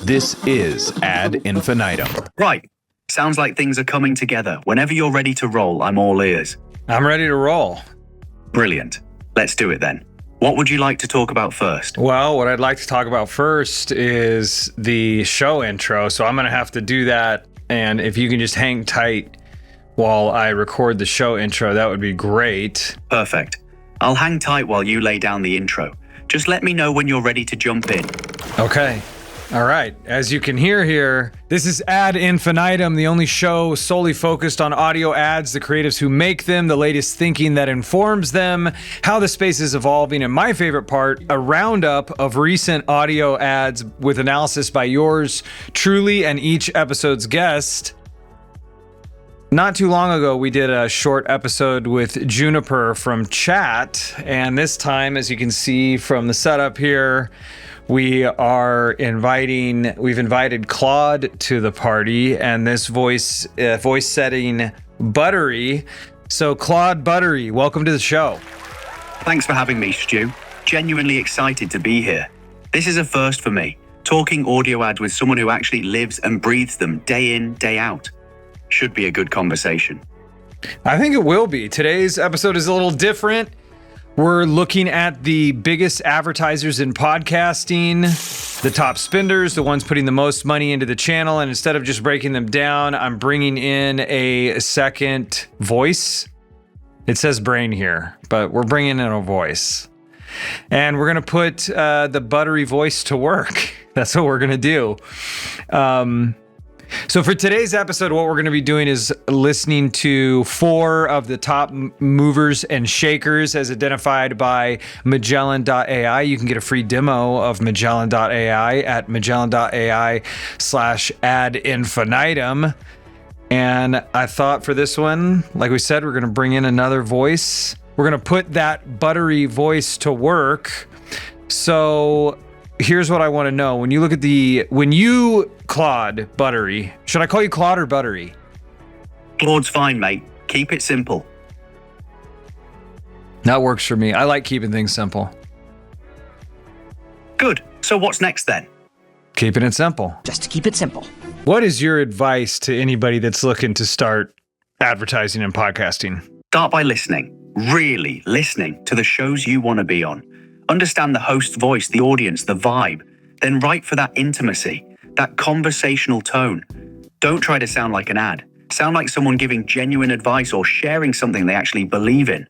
This is Ad Infinitum. Right. Sounds like things are coming together. Whenever you're ready to roll, I'm all ears. I'm ready to roll. Brilliant. Let's do it then. What would you like to talk about first? Well, what I'd like to talk about first is the show intro. So I'm going to have to do that. And if you can just hang tight while I record the show intro, that would be great. Perfect. I'll hang tight while you lay down the intro. Just let me know when you're ready to jump in. Okay. All right. As you can hear here, this is Ad Infinitum, the only show solely focused on audio ads, the creatives who make them, the latest thinking that informs them, how the space is evolving, and my favorite part, a roundup of recent audio ads with analysis by yours truly and each episode's guest. Not too long ago, we did a short episode with Juniper from Chat, and this time, as you can see from the setup here, we've invited Claude to the party, and this voice setting Buttery. So Claude, Buttery, welcome to the show. Thanks for having me, Stew. Genuinely excited to be here. This is a first for me, talking audio ads with someone who actually lives and breathes them day in, day out. Should be a good conversation. I think it will be. Today's episode is a little different. We're looking at the biggest advertisers in podcasting, the top spenders, the ones putting the most money into the channel. And instead of just breaking them down, I'm bringing in a second voice. It says brain here, but we're bringing in a voice. And we're going to put the Buttery voice to work. That's what we're going to do. So for today's episode, what we're going to be doing is listening to 4 of the top movers and shakers as identified by Magellan.ai. You can get a free demo of Magellan.ai at Magellan.ai/adinfinitum. And I thought for this one, like we said, we're going to bring in another voice. We're going to put that Buttery voice to work. So here's what I want to know. When you Claude, Buttery, should I call you Claude or Buttery? Claude's fine, mate. Keep it simple. That works for me. I like keeping things simple. Good. So what's next then? Keeping it simple. Just to keep it simple. What is your advice to anybody that's looking to start advertising and podcasting? Start by listening. Really listening to the shows you want to be on. Understand the host's voice, the audience, the vibe. Then write for that intimacy, that conversational tone. Don't try to sound like an ad. Sound like someone giving genuine advice or sharing something they actually believe in.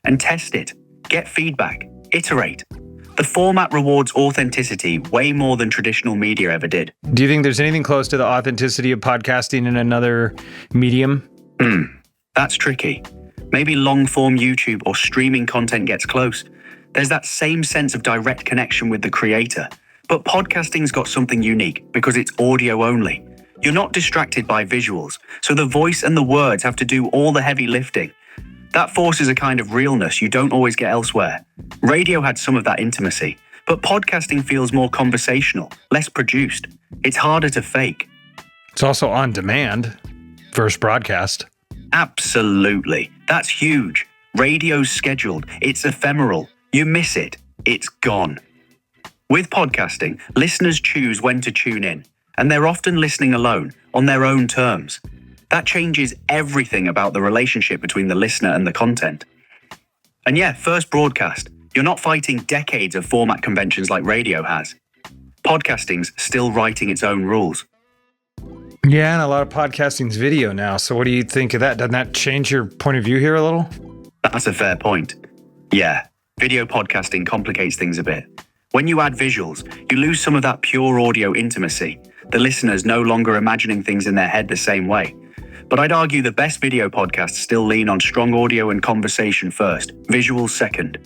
And test it. Get feedback. Iterate. The format rewards authenticity way more than traditional media ever did. Do you think there's anything close to the authenticity of podcasting in another medium? That's tricky. Maybe long-form YouTube or streaming content gets close. There's that same sense of direct connection with the creator. But podcasting's got something unique because it's audio only. You're not distracted by visuals, so the voice and the words have to do all the heavy lifting. That forces a kind of realness you don't always get elsewhere. Radio had some of that intimacy, but podcasting feels more conversational, less produced. It's harder to fake. It's also on demand versus broadcast. Absolutely. That's huge. Radio's scheduled. It's ephemeral. You miss it. It's gone. With podcasting, listeners choose when to tune in, and they're often listening alone, on their own terms. That changes everything about the relationship between the listener and the content. And yeah, first broadcast, you're not fighting decades of format conventions like radio has. Podcasting's still writing its own rules. Yeah, and a lot of podcasting's video now, so what do you think of that? Doesn't that change your point of view here a little? That's a fair point. Yeah, video podcasting complicates things a bit. When you add visuals, you lose some of that pure audio intimacy. The listener's no longer imagining things in their head the same way. But I'd argue the best video podcasts still lean on strong audio and conversation first, visuals second.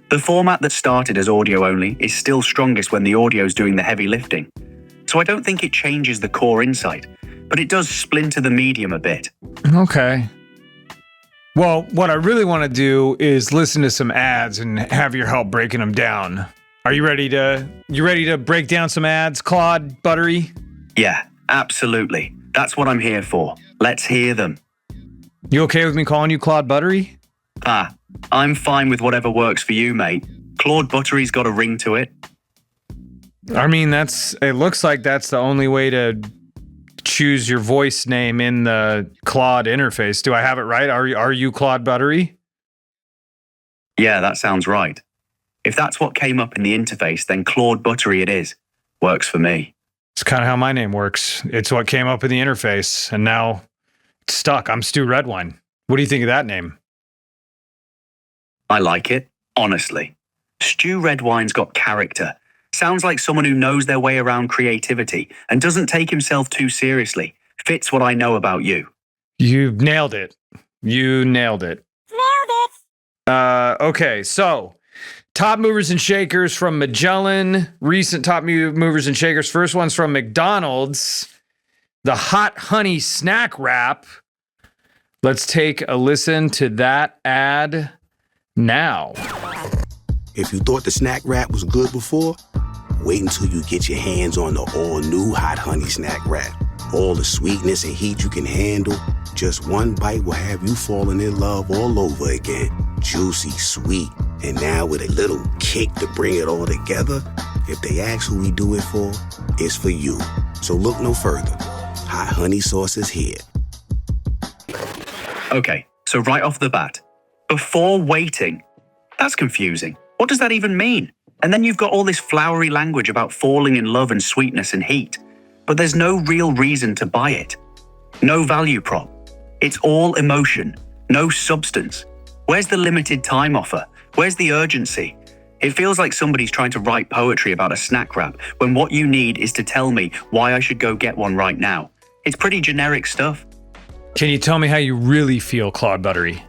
The format that started as audio only is still strongest when the audio's doing the heavy lifting. So I don't think it changes the core insight, but it does splinter the medium a bit. Okay. Well, what I really want to do is listen to some ads and have your help breaking them down. Are you ready to break down some ads, Claude, Buttery? Yeah, absolutely. That's what I'm here for. Let's hear them. You okay with me calling you Claude Buttery? I'm fine with whatever works for you, mate. Claude Buttery's got a ring to it. I mean, it looks like that's the only way to choose your voice name in the Claude interface. Do I have it right? Are you Claude Buttery? Yeah, that sounds right. If that's what came up in the interface, then Claude Buttery it is. Works for me. It's kind of how my name works. It's what came up in the interface, and now it's stuck. I'm Stew Redwine. What do you think of that name? I like it, honestly. Stew Redwine's got character. Sounds like someone who knows their way around creativity and doesn't take himself too seriously. Fits what I know about you. You nailed it. Nailed it. Okay, so top movers and shakers from Magellan. Recent top movers and shakers. First one's from McDonald's. The hot honey snack wrap. Let's take a listen to that ad now. If you thought the snack wrap was good before, wait until you get your hands on the all-new hot honey snack wrap. All the sweetness and heat you can handle. Just one bite will have you falling in love all over again. Juicy, sweet, and now with a little kick to bring it all together. If they ask who we do it for, it's for you. So look no further. Hot honey sauce is here. Okay, so right off the bat, before waiting, that's confusing. What does that even mean? And then you've got all this flowery language about falling in love and sweetness and heat. But there's no real reason to buy it. No value prop. It's all emotion, no substance. Where's the limited time offer? Where's the urgency? It feels like somebody's trying to write poetry about a snack wrap when what you need is to tell me why I should go get one right now. It's pretty generic stuff. Can you tell me how you really feel, Claude Buttery?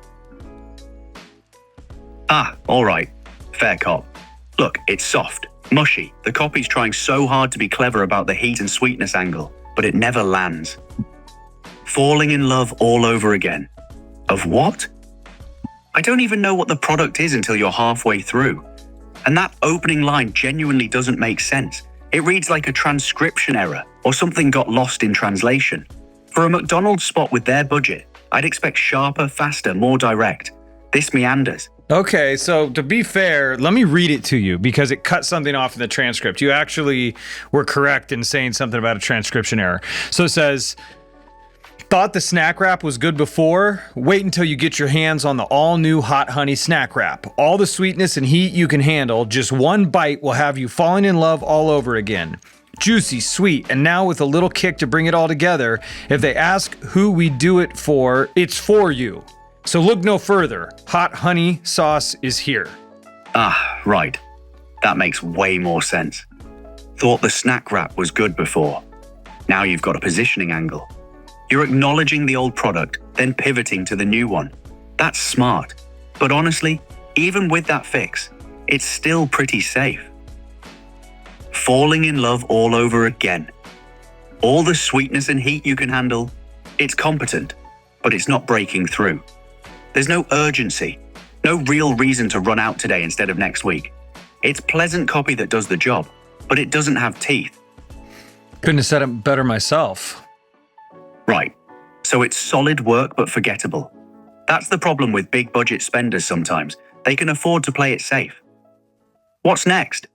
All right. Fair cop. Look, it's soft, mushy. The copy's trying so hard to be clever about the heat and sweetness angle, but it never lands. Falling in love all over again. Of what? I don't even know what the product is until you're halfway through. And that opening line genuinely doesn't make sense. It reads like a transcription error or something got lost in translation. For a McDonald's spot with their budget, I'd expect sharper, faster, more direct. This meanders. Okay, so to be fair, let me read it to you because it cut something off in the transcript. You actually were correct in saying something about a transcription error. So it says, thought the snack wrap was good before? Wait until you get your hands on the all-new hot honey snack wrap. All the sweetness and heat you can handle, just one bite will have you falling in love all over again. Juicy, sweet, and now with a little kick to bring it all together. If they ask who we do it for, it's for you. So look no further. Hot honey sauce is here. Right. That makes way more sense. Thought the snack wrap was good before. Now you've got a positioning angle. You're acknowledging the old product, then pivoting to the new one. That's smart. But honestly, even with that fix, it's still pretty safe. Falling in love all over again. All the sweetness and heat you can handle. It's competent, but it's not breaking through. There's no urgency, no real reason to run out today instead of next week. It's pleasant copy that does the job, but it doesn't have teeth. Couldn't have said it better myself. Right. So it's solid work but forgettable. That's the problem with big budget spenders sometimes. They can afford to play it safe. What's next?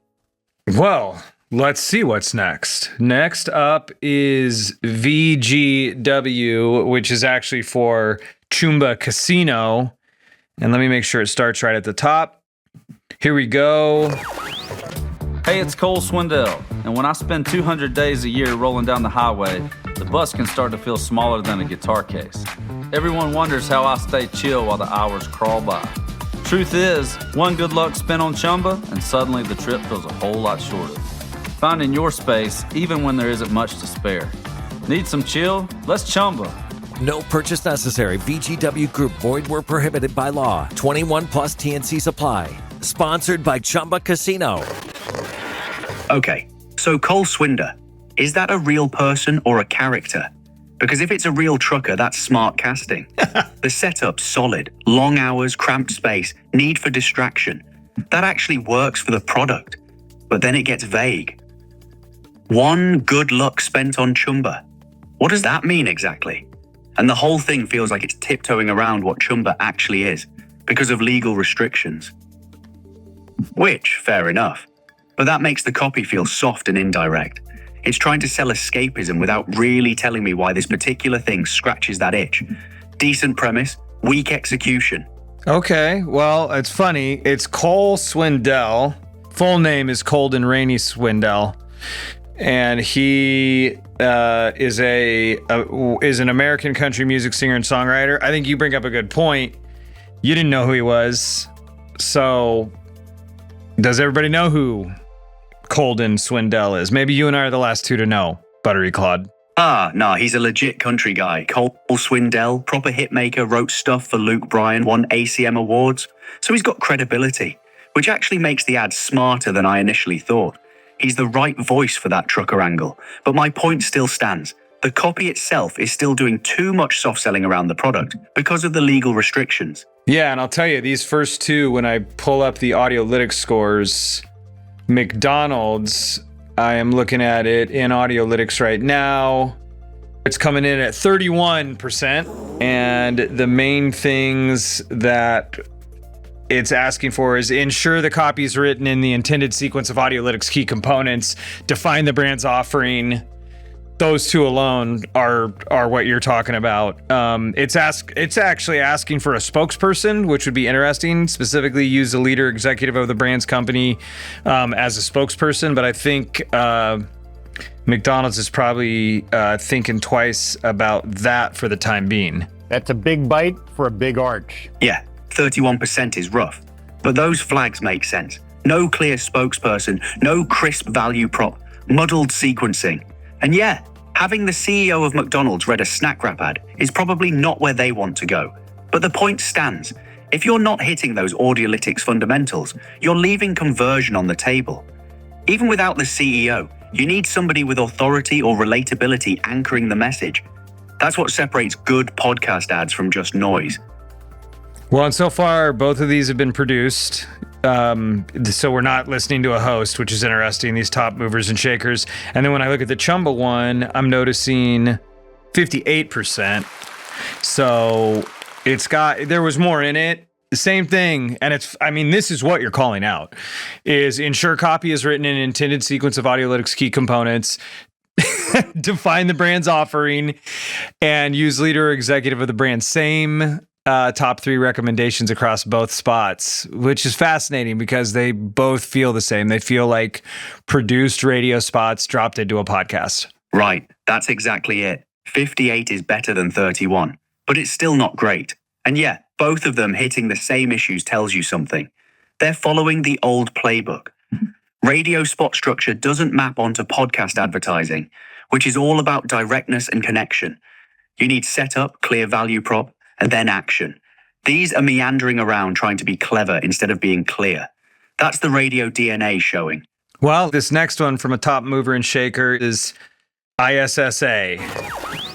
Well, let's see what's next. Next up is VGW, which is actually for Chumba Casino. And let me make sure it starts right at the top. Here we go. Hey, it's Cole Swindell, and when I spend 200 days a year rolling down the highway, the bus can start to feel smaller than a guitar case. Everyone wonders how I stay chill while the hours crawl by. Truth is, one good luck spin on Chumba, and suddenly the trip feels a whole lot shorter. Finding your space, even when there isn't much to spare. Need some chill? Let's Chumba. No purchase necessary. VGW Group. Void where prohibited by law. 21 plus TNC Supply. Sponsored by Chumba Casino. Okay, so Cole Swinder, is that a real person or a character? Because if it's a real trucker, that's smart casting. The setup's solid. Long hours, cramped space, need for distraction. That actually works for the product. But then it gets vague. One good luck spent on Chumba. What does that mean exactly? And the whole thing feels like it's tiptoeing around what Chumba actually is because of legal restrictions. Which, fair enough. but that makes the copy feel soft and indirect. It's trying to sell escapism without really telling me why this particular thing scratches that itch. Decent premise, weak execution. Okay, well, it's funny. It's Cole Swindell. Full name is Colden Rainey Swindell. And he is an American country music singer and songwriter. I think you bring up a good point. You didn't know who he was. So, does everybody know who Colden Swindell is? Maybe you and I are the last two to know, Buttery Claude. No, he's a legit country guy. Cole Swindell, proper hitmaker, wrote stuff for Luke Bryan, won ACM awards. So he's got credibility, which actually makes the ad smarter than I initially thought. He's the right voice for that trucker angle, but my point still stands. The copy itself is still doing too much soft selling around the product because of the legal restrictions. Yeah, and I'll tell you, these first two, when I pull up the Audiolytics scores, McDonald's, I am looking at it in Audiolytics right now. It's coming in at 31%, and the main things that it's asking for is ensure the copy is written in the intended sequence of Audiolytics key components, define the brand's offering. Those two alone are what you're talking about. It's actually asking for a spokesperson, which would be interesting. Specifically, use the leader executive of the brand's company as a spokesperson. But I think McDonald's is probably thinking twice about that for the time being. That's a big bite for a big arch. Yeah, 31% is rough, but those flags make sense. No clear spokesperson, no crisp value prop, muddled sequencing. And yeah, having the CEO of McDonald's read a snack wrap ad is probably not where they want to go. But the point stands. If you're not hitting those Audiolytics fundamentals, you're leaving conversion on the table. Even without the CEO, you need somebody with authority or relatability anchoring the message. That's what separates good podcast ads from just noise. Well, and so far, both of these have been produced. So we're not listening to a host, which is interesting, these top movers and shakers. And then when I look at the Chumba one, I'm noticing 58%. So there was more in it. The same thing. And this is what you're calling out, is ensure copy is written in intended sequence of Audiolytics key components, define the brand's offering, and use leader or executive of the brand. Same top three recommendations across both spots, which is fascinating because they both feel the same. They feel like produced radio spots dropped into a podcast. Right, that's exactly it. 58 is better than 31, but it's still not great. And yeah, both of them hitting the same issues tells you something. They're following the old playbook. Radio spot structure doesn't map onto podcast advertising, which is all about directness and connection. You need setup, clear value prop, and then action. These are meandering around trying to be clever instead of being clear. That's the radio DNA showing. Well, this next one from a top mover and shaker is ISSA.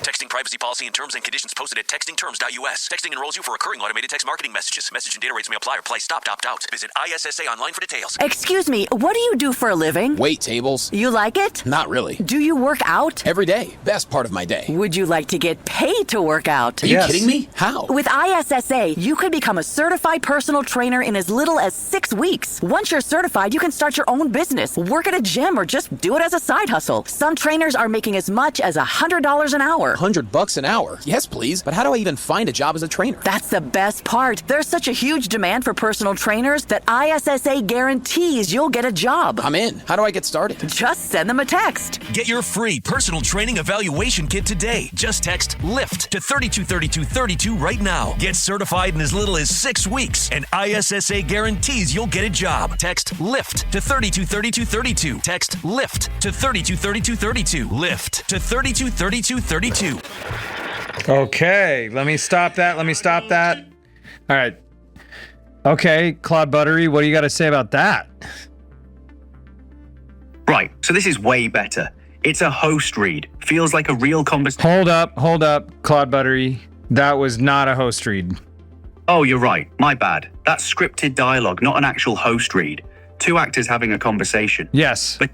Texting privacy policy and terms and conditions posted at textingterms.us. Texting enrolls you for recurring automated text marketing messages. Message and data rates may apply or price stop, opt out. Visit ISSA online for details. Excuse me, what do you do for a living? Wait tables. You like it? Not really. Do you work out? Every day. Best part of my day. Would you like to get paid to work out? Are you kidding me? How? With ISSA, you could become a certified personal trainer in as little as 6 weeks. Once you're certified, you can start your own business, work at a gym, or just do it as a side hustle. Some trainers are making as much as $100 an hour. $100 an hour? Yes, please. But how do I even find a job as a trainer? That's the best part. There's such a huge demand for personal trainers that ISSA guarantees you'll get a job. I'm in. How do I get started? Just send them a text. Get your free personal training evaluation kit today. Just text LIFT to 323232 right now. Get certified in as little as 6 weeks, and ISSA guarantees you'll get a job. Text LIFT to 323232. Text LIFT to 323232. LIFT to 323232. Okay, let me stop that. All right. Okay, Claude Buttery, what do you got to say about that? Right, so this is way better. It's a host read. Feels like a real conversation. Hold up, Claude Buttery. That was not a host read. Oh, you're right. My bad. That's scripted dialogue, not an actual host read. Two actors having a conversation. Yes. But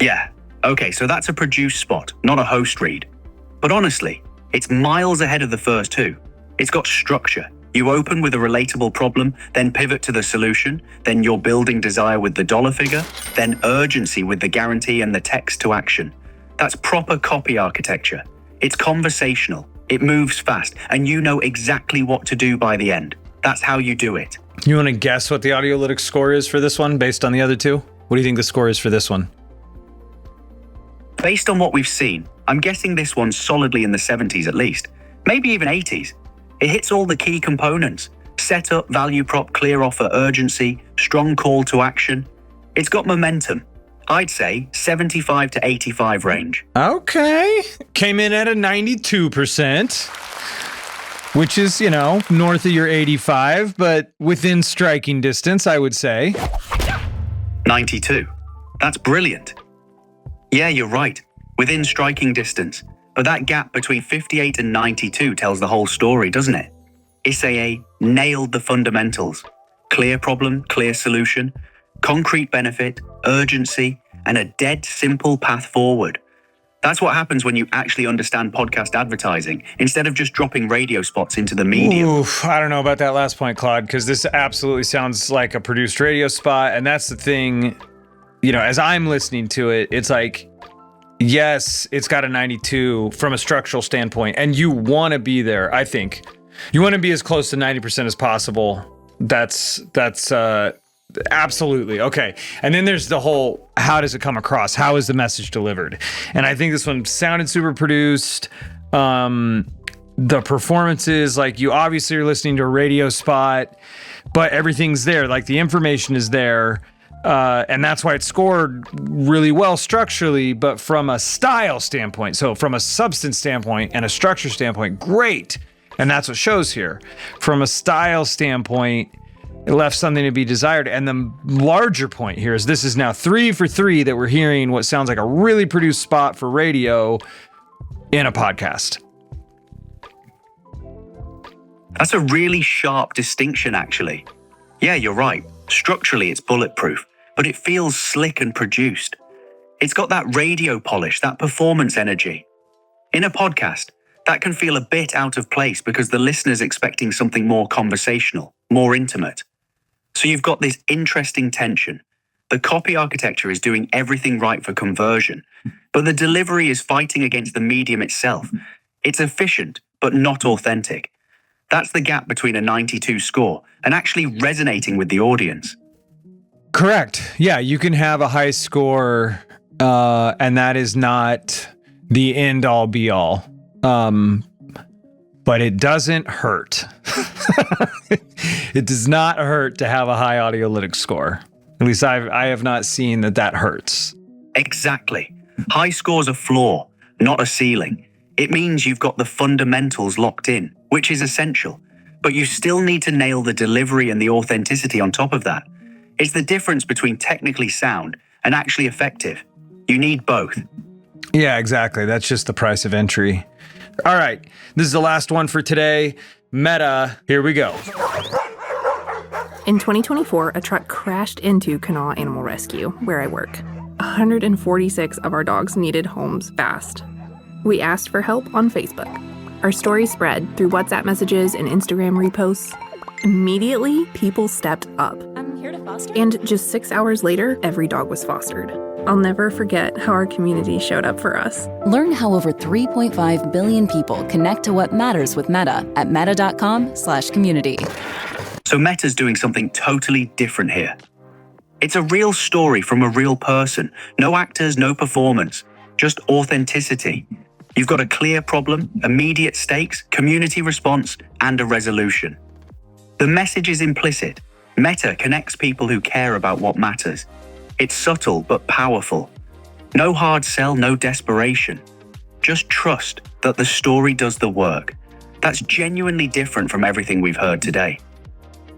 yeah. Okay, so that's a produced spot, not a host read. But honestly, it's miles ahead of the first two. It's got structure. You open with a relatable problem, then pivot to the solution, then you're building desire with the dollar figure, then urgency with the guarantee and the text to action. That's proper copy architecture. It's conversational, it moves fast, and you know exactly what to do by the end. That's how you do it. You want to guess what the Audiolytics score is for this one based on the other two? What do you think the score is for this one? Based on what we've seen, I'm guessing this one's solidly in the 70s at least, maybe even 80s. It hits all the key components: setup, value prop, clear offer, urgency, strong call to action. It's got momentum. I'd say 75 to 85 range. Okay. Came in at a 92%, which is, north of your 85, but within striking distance, I would say. 92. That's brilliant. Yeah, you're right. Within striking distance. But that gap between 58 and 92 tells the whole story, doesn't it? ISSA nailed the fundamentals. Clear problem, clear solution, concrete benefit, urgency, and a dead simple path forward. That's what happens when you actually understand podcast advertising, instead of just dropping radio spots into the medium. Oof, I don't know about that last point, Claude, because this absolutely sounds like a produced radio spot. And that's the thing, as I'm listening to it, it's like, yes, it's got a 92 from a structural standpoint, and you want to be there, I think. You want to be as close to 90% as possible. That's absolutely. Okay. And then there's the whole, how does it come across? How is the message delivered? And I think this one sounded super produced. The performances, like you obviously are listening to a radio spot, but everything's there. Like the information is there. And that's why it scored really well structurally, but from a style standpoint, so from a substance standpoint and a structure standpoint, great. And that's what shows here. From a style standpoint, it left something to be desired. And the larger point here is this is now 3 for 3 that we're hearing what sounds like a really produced spot for radio in a podcast. That's a really sharp distinction, actually. Yeah, you're right. Structurally, it's bulletproof, but it feels slick and produced. It's got that radio polish, that performance energy. In a podcast, that can feel a bit out of place because the listener's expecting something more conversational, more intimate. So you've got this interesting tension. The copy architecture is doing everything right for conversion, but the delivery is fighting against the medium itself. It's efficient, but not authentic. That's the gap between a 92 score and actually resonating with the audience. Correct. Yeah, you can have a high score, and that is not the end all be all. But it doesn't hurt. It does not hurt to have a high Audiolytics score. At least I have not seen that hurts. Exactly. High score's a floor, not a ceiling. It means you've got the fundamentals locked in, which is essential. But you still need to nail the delivery and the authenticity on top of that. It's the difference between technically sound and actually effective. You need both. Yeah, exactly. That's just the price of entry. All right. This is the last one for today. Meta. Here we go. In 2024, a truck crashed into Kanawha Animal Rescue, where I work. 146 of our dogs needed homes fast. We asked for help on Facebook. Our story spread through WhatsApp messages and Instagram reposts. Immediately, people stepped up. I'm here to foster. And just 6 hours later, every dog was fostered. I'll never forget how our community showed up for us. Learn how over 3.5 billion people connect to what matters with Meta at meta.com/community. So Meta's doing something totally different here. It's a real story from a real person. No actors, no performance, just authenticity. You've got a clear problem, immediate stakes, community response, and a resolution. The message is implicit. Meta connects people who care about what matters. It's subtle but powerful. No hard sell, no desperation. Just trust that the story does the work. That's genuinely different from everything we've heard today.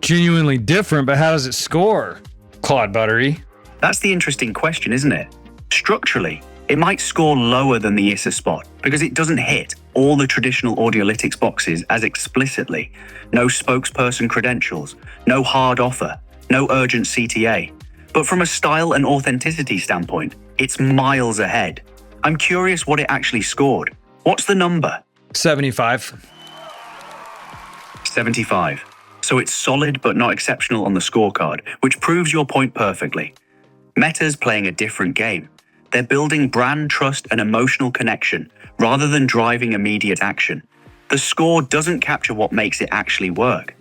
Genuinely different, but how does it score, Claude Buttery? That's the interesting question, isn't it? Structurally, it might score lower than the ISSA spot because it doesn't hit all the traditional Audiolytics boxes as explicitly. No spokesperson credentials, no hard offer, no urgent CTA. But from a style and authenticity standpoint, it's miles ahead. I'm curious what it actually scored. What's the number? 75. 75. So it's solid but not exceptional on the scorecard, which proves your point perfectly. Meta's playing a different game. They're building brand trust and emotional connection rather than driving immediate action. The score doesn't capture what makes it actually work.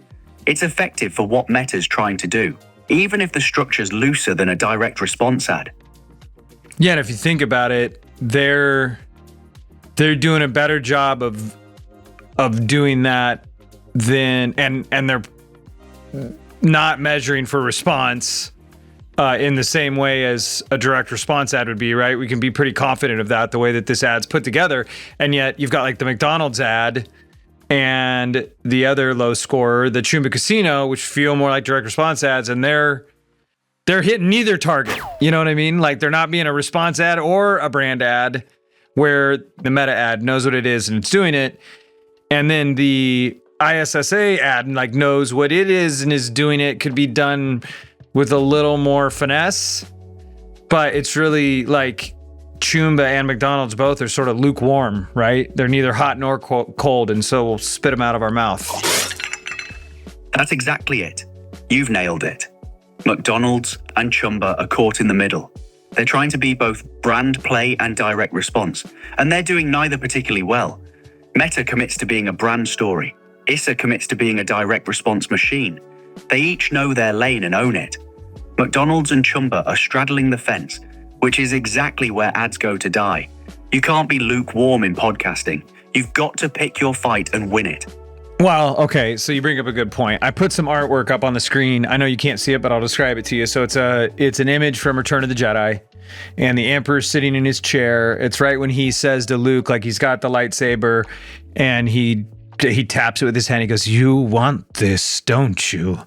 It's effective for what Meta's trying to do, even if the structure's looser than a direct response ad. Yeah, and if you think about it, they're doing a better job of doing that than and they're not measuring for response in the same way as a direct response ad would be, right? We can be pretty confident of that, the way that this ad's put together. And yet you've got like the McDonald's ad and the other low scorer, the Chumba Casino, which feel more like direct response ads, and they're hitting neither target. You know what I mean? Like they're not being a response ad or a brand ad, where the Meta ad knows what it is and it's doing it. And then the ISSA ad like knows what it is and is doing it. Could be done with a little more finesse, but it's really like Chumba and McDonald's both are sort of lukewarm, right? They're neither hot nor cold, and so we'll spit them out of our mouth. That's exactly it. You've nailed it. McDonald's and Chumba are caught in the middle. They're trying to be both brand play and direct response, and they're doing neither particularly well. Meta commits to being a brand story. ISSA commits to being a direct response machine. They each know their lane and own it. McDonald's and Chumba are straddling the fence, which is exactly where ads go to die. You can't be lukewarm in podcasting. You've got to pick your fight and win it. Well, okay, so you bring up a good point. I put some artwork up on the screen. I know you can't see it, but I'll describe it to you. So it's an image from Return of the Jedi, and the Emperor's sitting in his chair. It's right when he says to Luke, like he's got the lightsaber, and he taps it with his hand. He goes, "You want this, don't you?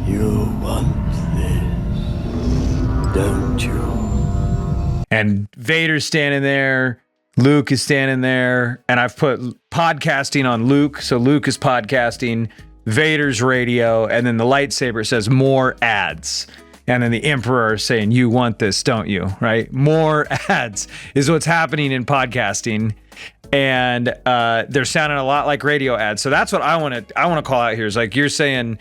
You want this, don't you?" And Vader's standing there. Luke is standing there, and I've put podcasting on Luke. So Luke is podcasting, Vader's radio, and then the lightsaber says more ads. And then the Emperor is saying, "You want this, don't you?" Right? More ads is what's happening in podcasting. And they're sounding a lot like radio ads. So that's what I want to call out here is like you're saying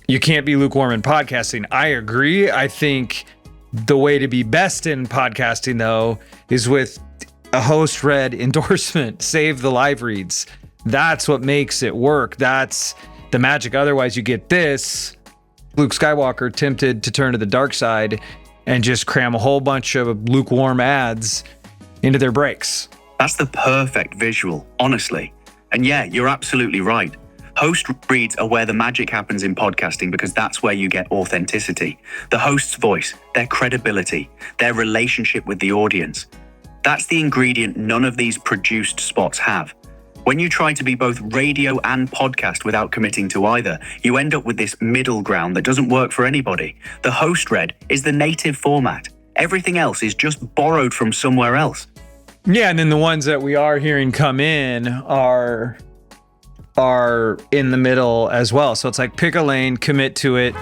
you can't be lukewarm in podcasting. I agree. I think the way to be best in podcasting, though, is with a host read endorsement. Save the live reads. That's what makes it work. That's the magic. Otherwise, you get this. Luke Skywalker tempted to turn to the dark side and just cram a whole bunch of lukewarm ads into their breaks. That's the perfect visual, honestly. And yeah, you're absolutely right. Host reads are where the magic happens in podcasting because that's where you get authenticity. The host's voice, their credibility, their relationship with the audience. That's the ingredient none of these produced spots have. When you try to be both radio and podcast without committing to either, you end up with this middle ground that doesn't work for anybody. The host read is the native format. Everything else is just borrowed from somewhere else. Yeah, and then the ones that we are hearing come in are in the middle as well. So it's like pick a lane, commit to it.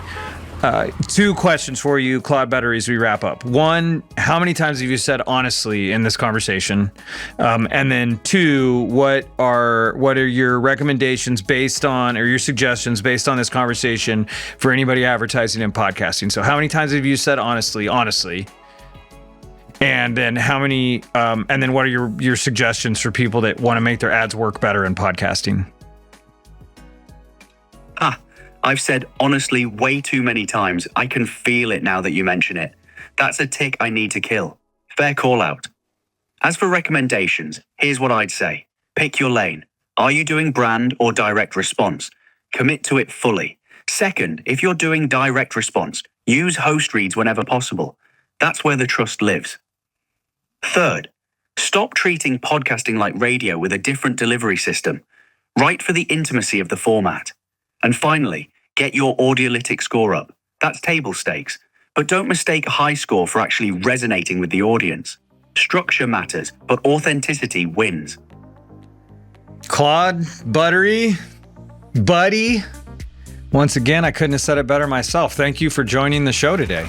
Two questions for you, Claude Buttery, as we wrap up. One, how many times have you said honestly in this conversation? And then two, what are your recommendations based on, or your suggestions based on this conversation for anybody advertising and podcasting? So how many times have you said honestly? And then how many, and then what are your suggestions for people that want to make their ads work better in podcasting? I've said honestly way too many times. I can feel it now that you mention it. That's a tick I need to kill. Fair call out. As for recommendations, here's what I'd say. Pick your lane. Are you doing brand or direct response? Commit to it fully. Second, if you're doing direct response, use host reads whenever possible. That's where the trust lives. Third, stop treating podcasting like radio with a different delivery system. Write for the intimacy of the format. And finally, get your Audiolytics score up. That's table stakes. But don't mistake a high score for actually resonating with the audience. Structure matters, but authenticity wins. Claude, Buttery, Buddy. Once again, I couldn't have said it better myself. Thank you for joining the show today.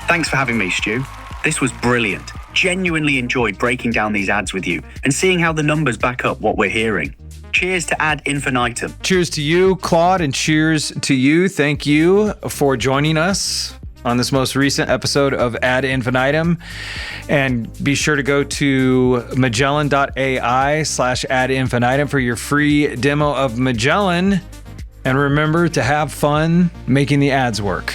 Thanks for having me, Stew. This was brilliant. Genuinely enjoyed breaking down these ads with you and seeing how the numbers back up what we're hearing. Cheers to Ad Infinitum. Cheers to you, Claude, and cheers to you. Thank you for joining us on this most recent episode of Ad Infinitum. And be sure to go to Magellan.ai/Ad Infinitum for your free demo of Magellan. And remember to have fun making the ads work.